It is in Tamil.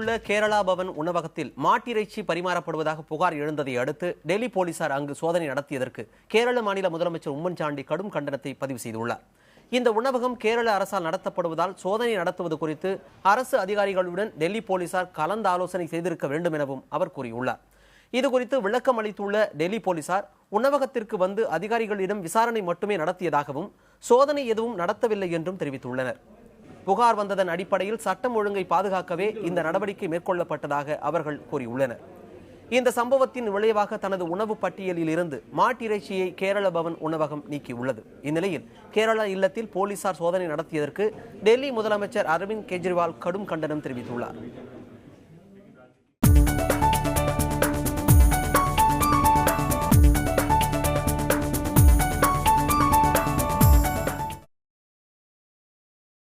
உள்ள கேரளா பவன் உணவகத்தில் மாட்டிறைச்சி பரிமாறப்படுவதாக புகார் எழுந்ததை அடுத்து டெல்லி போலீசார் அங்கு சோதனை நடத்தியதற்கு கேரள மாநில முதலமைச்சர் உம்மன் சாண்டி கடும் கண்டனத்தை பதிவு செய்துள்ளார். இந்த உணவகம் கேரள அரசால் நடத்தப்படுவதால் சோதனை நடத்துவது குறித்து அரசு அதிகாரிகளுடன் டெல்லி போலீசார் கலந்து ஆலோசனை செய்திருக்க வேண்டும் எனவும் அவர் கூறியுள்ளார். இதுகுறித்து விளக்கம் அளித்துள்ள டெல்லி போலீசார் உணவகத்திற்கு வந்து அதிகாரிகளிடம் விசாரணை மட்டுமே நடத்தியதாகவும் சோதனை எதுவும் நடத்தவில்லை என்றும் தெரிவித்துள்ளனர். புகார் வந்ததன் அடிப்படையில் சட்டம் ஒழுங்கை பாதுகாக்கவே இந்த நடவடிக்கை மேற்கொள்ளப்பட்டதாக அவர்கள் கூறியுள்ளனர். இந்த சம்பவத்தின் விளைவாக தனது உணவு பட்டியலில் இருந்து மாட்டிறைச்சியை கேரள பவன் உணவகம் நீக்கியுள்ளது. இந்நிலையில் கேரள இல்லத்தில் போலீசார் சோதனை நடத்தியதற்கு டெல்லி முதலமைச்சர் அரவிந்த் கெஜ்ரிவால் கடும் கண்டனம் தெரிவித்துள்ளார்.